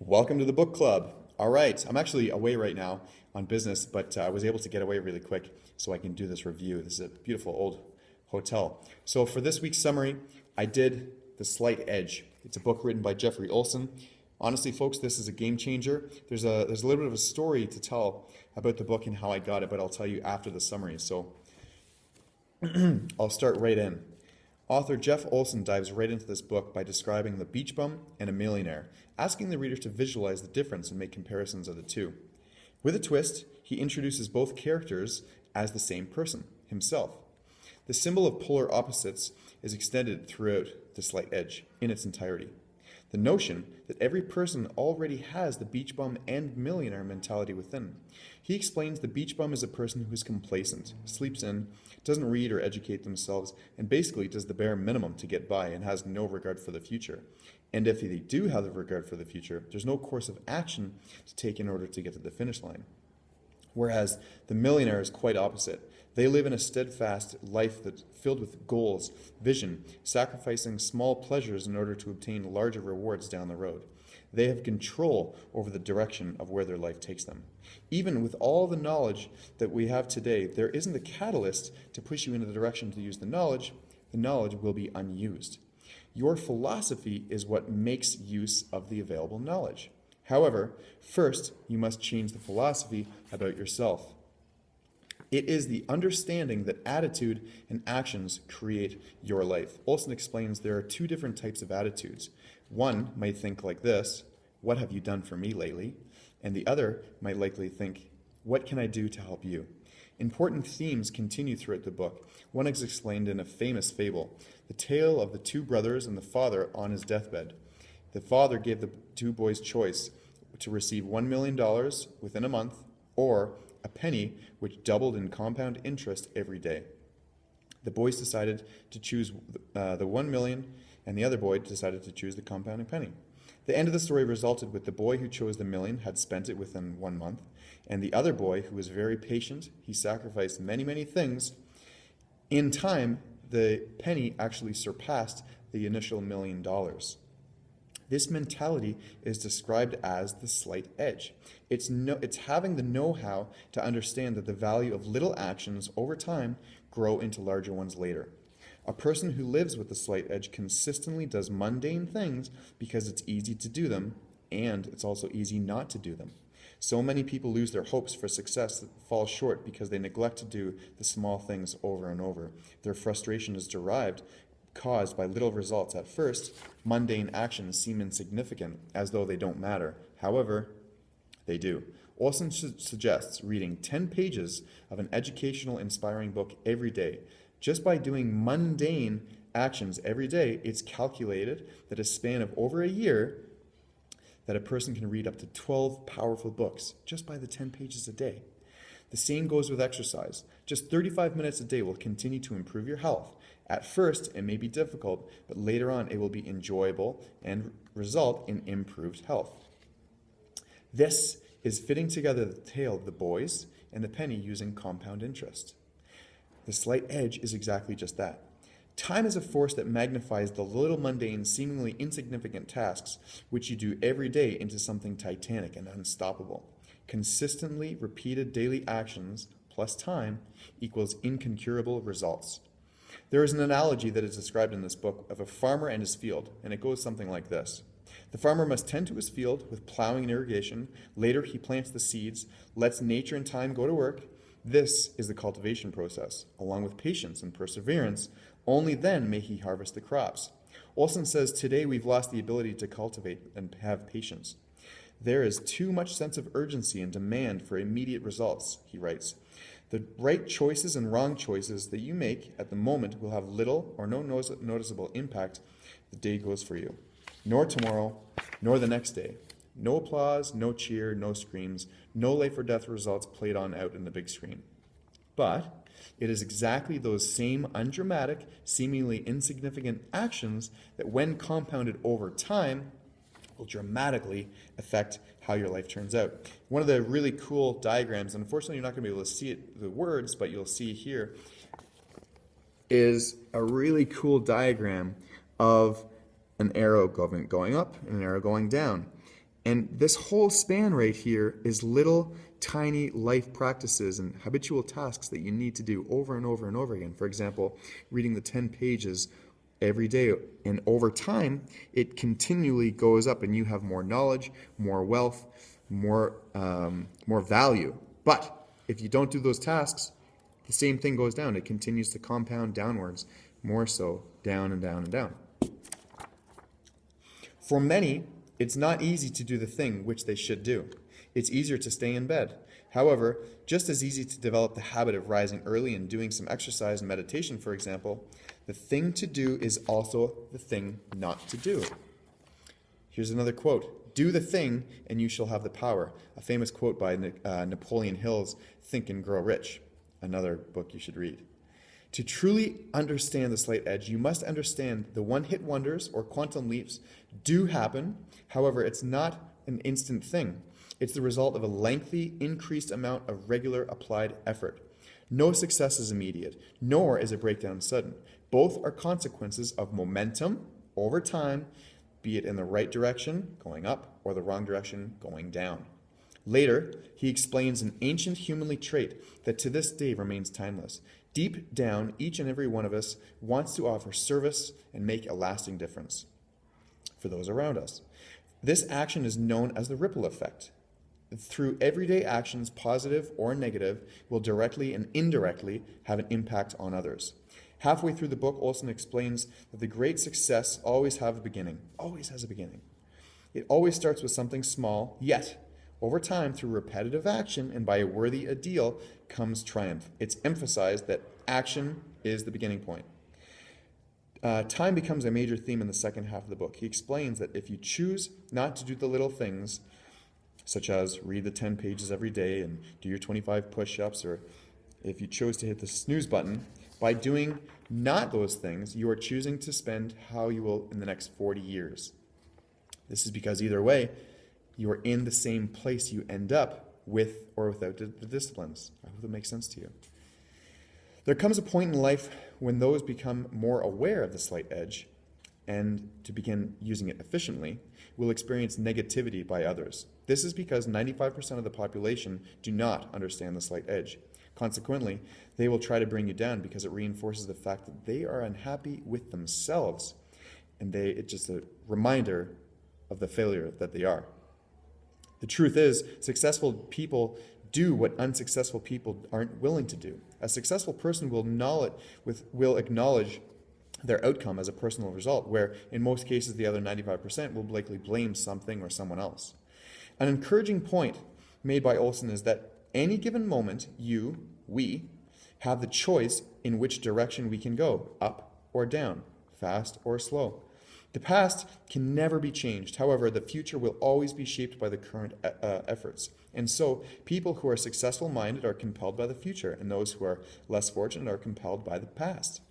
Welcome to the book club. All right, I'm actually away right now on business, but I was able to get away really quick so I can do this review. This is a beautiful old hotel. So for this week's summary, I did The Slight Edge. It's a book written by Jeffrey Olson. Honestly, folks, this is a game changer. There's a little bit of a story to tell about the book and how I got it, but I'll tell you after the summary. So I'll start right in. Author Jeff Olson dives right into this book by describing the beach bum and a millionaire, asking the reader to visualize the difference and make comparisons of the two. With a twist, he introduces both characters as the same person, himself. The symbol of polar opposites is extended throughout The Slight Edge in its entirety. The notion that every person already has the beach bum and millionaire mentality within. He explains the beach bum is a person who is complacent, sleeps in, doesn't read or educate themselves, and basically does the bare minimum to get by and has no regard for the future. And if they do have the regard for the future, there's no course of action to take in order to get to the finish line. Whereas the millionaire is quite opposite. They live in a steadfast life that's filled with goals, vision, sacrificing small pleasures in order to obtain larger rewards down the road. They have control over the direction of where their life takes them. Even with all the knowledge that we have today, there isn't a catalyst to push you into the direction to use the knowledge will be unused. Your philosophy is what makes use of the available knowledge. However, first, you must change the philosophy about yourself. It is the understanding that attitude and actions create your life. Olson explains there are two different types of attitudes. One might think like this, "What have you done for me lately?" And the other might likely think, "What can I do to help you?" Important themes continue throughout the book. One is explained in a famous fable, the tale of the two brothers and the father on his deathbed. The father gave the two boys choice to receive $1 million within a month or a penny which doubled in compound interest every day. The boys decided to choose the 1 million, and the other boy decided to choose the compounding penny. The end of the story resulted with the boy who chose the million had spent it within 1 month, and the other boy, who was very patient, he sacrificed many, many things. In time, the penny actually surpassed the initial $1 million. This mentality is described as the slight edge. It's having the know-how to understand that the value of little actions over time grow into larger ones later. A person who lives with the slight edge consistently does mundane things because it's easy to do them, and it's also easy not to do them. So many people lose their hopes for success that fall short because they neglect to do the small things over and over. Their frustration is caused by little results. At first, mundane actions seem insignificant, as though they don't matter. However, they do. Olson suggests reading 10 pages of an educational, inspiring book every day. Just by doing mundane actions every day, it's calculated that a span of over a year that a person can read up to 12 powerful books just by the 10 pages a day. The same goes with exercise. Just 35 minutes a day will continue to improve your health. At first, it may be difficult, but later on, it will be enjoyable and result in improved health. This is fitting together the tale of the boys and the penny using compound interest. The slight edge is exactly just that. Time is a force that magnifies the little mundane, seemingly insignificant tasks which you do every day into something titanic and unstoppable. Consistently repeated daily actions plus time equals incomparable results. There is an analogy that is described in this book of a farmer and his field, and it goes something like this. The farmer must tend to his field with plowing and irrigation. Later, he plants the seeds, lets nature and time go to work. This is the cultivation process. Along with patience and perseverance, only then may he harvest the crops. Olson says, today we've lost the ability to cultivate and have patience. There is too much sense of urgency and demand for immediate results, he writes. The right choices and wrong choices that you make at the moment will have little or no noticeable impact the day goes for you, nor tomorrow, nor the next day. No applause, no cheer, no screams, no life or death results played on out in the big screen. But it is exactly those same undramatic, seemingly insignificant actions that when compounded over time will dramatically affect how your life turns out. One of the really cool diagrams, unfortunately you're not going to be able to see it, the words, but you'll see here, is a really cool diagram of an arrow going up and an arrow going down. And this whole span right here is little tiny life practices and habitual tasks that you need to do over and over and over again. For example, reading the 10 pages every day, and over time, it continually goes up and you have more knowledge, more wealth, more value. But if you don't do those tasks, the same thing goes down. It continues to compound downwards, more so, down and down and down. For many, it's not easy to do the thing which they should do. It's easier to stay in bed. However, just as easy to develop the habit of rising early and doing some exercise and meditation, for example, the thing to do is also the thing not to do. Here's another quote. Do the thing and you shall have the power. A famous quote by Napoleon Hill's Think and Grow Rich, another book you should read. To truly understand the slight edge, you must understand the one-hit wonders or quantum leaps do happen. However, it's not an instant thing. It's the result of a lengthy, increased amount of regular applied effort. No success is immediate, nor is a breakdown sudden. Both are consequences of momentum over time, be it in the right direction, going up, or the wrong direction, going down. Later, he explains an ancient humanly trait that to this day remains timeless. Deep down, each and every one of us wants to offer service and make a lasting difference for those around us. This action is known as the ripple effect. Through everyday actions, positive or negative, will directly and indirectly have an impact on others. Halfway through the book, Olson explains that the great success always has a beginning. It always starts with something small, yet over time, through repetitive action and by a worthy ideal, comes triumph. It's emphasized that action is the beginning point. Time becomes a major theme in the second half of the book. He explains that if you choose not to do the little things, such as read the 10 pages every day and do your 25 push-ups, or if you chose to hit the snooze button, by doing not those things, you are choosing to spend how you will in the next 40 years. This is because either way, you are in the same place you end up with or without the disciplines. I hope that makes sense to you. There comes a point in life when those become more aware of the slight edge and to begin using it efficiently will experience negativity by others. This is because 95% of the population do not understand the slight edge. Consequently, they will try to bring you down because it reinforces the fact that they are unhappy with themselves, and it's just a reminder of the failure that they are. The truth is, successful people do what unsuccessful people aren't willing to do. A successful person will acknowledge their outcome as a personal result, where in most cases the other 95% will likely blame something or someone else. An encouraging point made by Olson is that any given moment, we have the choice in which direction we can go, up or down, fast or slow. The past can never be changed. However, the future will always be shaped by the current efforts. And so, people who are successful-minded are compelled by the future, and those who are less fortunate are compelled by the past.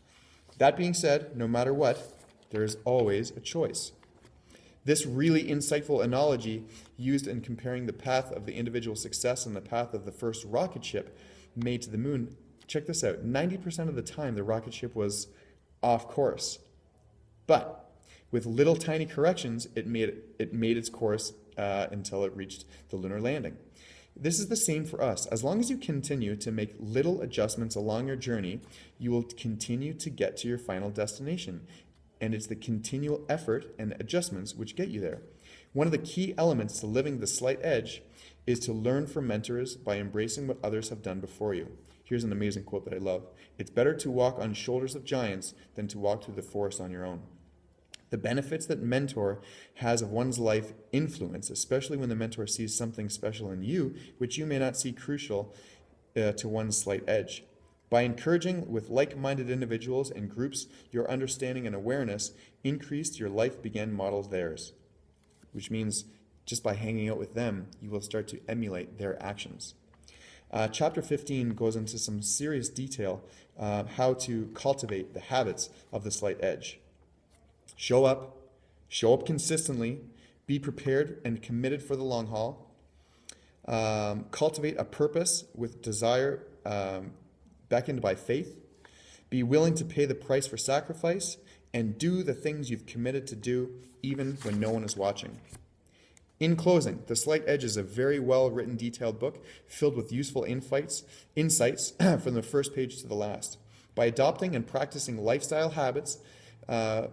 That being said, no matter what, there is always a choice. This really insightful analogy used in comparing the path of the individual success and the path of the first rocket ship made to the moon, check this out, 90% of the time the rocket ship was off course. But with little tiny corrections, it made its course until it reached the lunar landing. This is the same for us. As long as you continue to make little adjustments along your journey, you will continue to get to your final destination. And it's the continual effort and adjustments which get you there. One of the key elements to living the slight edge is to learn from mentors by embracing what others have done before you. Here's an amazing quote that I love. It's better to walk on shoulders of giants than to walk through the forest on your own. The benefits that mentor has of one's life influence, especially when the mentor sees something special in you, which you may not see crucial to one's slight edge. By encouraging with like-minded individuals and groups, your understanding and awareness increased, your life began models theirs. Which means just by hanging out with them, you will start to emulate their actions. Chapter 15 goes into some serious detail how to cultivate the habits of the slight edge. Show up consistently, be prepared and committed for the long haul. Cultivate a purpose with desire beckoned by faith. Be willing to pay the price for sacrifice and do the things you've committed to do even when no one is watching. In closing, The Slight Edge is a very well-written, detailed book filled with useful insights from the first page to the last. By adopting and practicing lifestyle habits,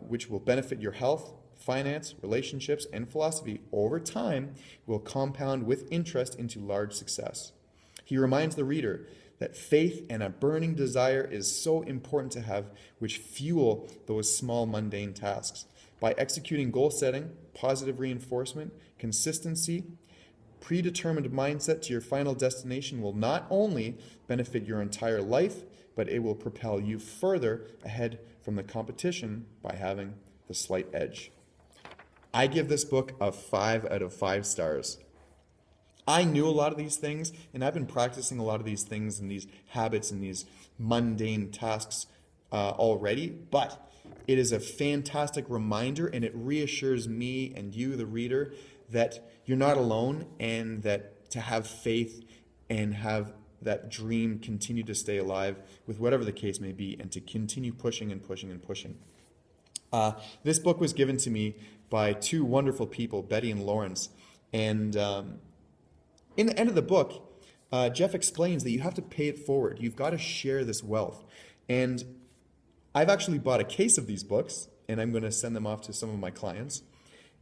which will benefit your health, finance, relationships, and philosophy over time, will compound with interest into large success. He reminds the reader that faith and a burning desire is so important to have, which fuel those small mundane tasks. By executing goal setting, positive reinforcement, consistency, predetermined mindset to your final destination will not only benefit your entire life, but it will propel you further ahead from the competition by having the slight edge. I give this book a 5 out of 5 stars. I knew a lot of these things, and I've been practicing a lot of these things and these habits and these mundane tasks already, but it is a fantastic reminder, and it reassures me and you, the reader, that you're not alone, and that to have faith and have that dream continue to stay alive with whatever the case may be, and to continue pushing and pushing and pushing. This book was given to me by two wonderful people, Betty and Lawrence, and in the end of the book, Jeff explains that you have to pay it forward. You've got to share this wealth. And I've actually bought a case of these books, and I'm going to send them off to some of my clients.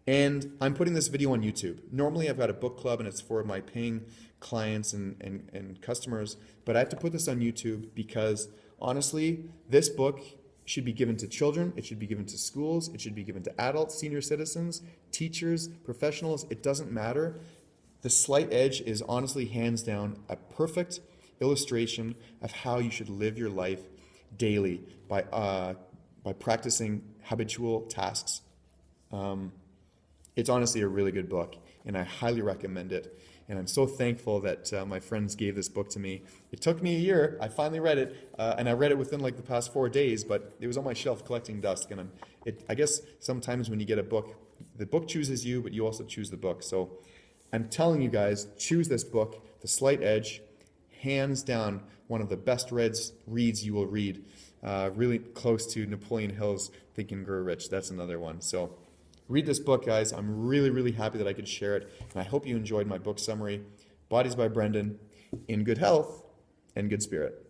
And I'm putting this video on YouTube. Normally, I've got a book club, and it's for my paying clients and customers. But I have to put this on YouTube because, honestly, this book should be given to children. It should be given to schools. It should be given to adults, senior citizens, teachers, professionals. It doesn't matter. The Slight Edge is honestly, hands down, a perfect illustration of how you should live your life daily by practicing habitual tasks. It's honestly a really good book, and I highly recommend it. And I'm so thankful that my friends gave this book to me. It took me a year. I finally read it, and I read it within like the past 4 days, but it was on my shelf collecting dust. And I guess sometimes when you get a book, the book chooses you, but you also choose the book. So I'm telling you guys, choose this book, The Slight Edge, hands down one of the best reads you will read. Really close to Napoleon Hill's Think and Grow Rich. That's another one. So read this book, guys. I'm really, really happy that I could share it. And I hope you enjoyed my book summary. Bodies by Brendan, in good health and good spirit.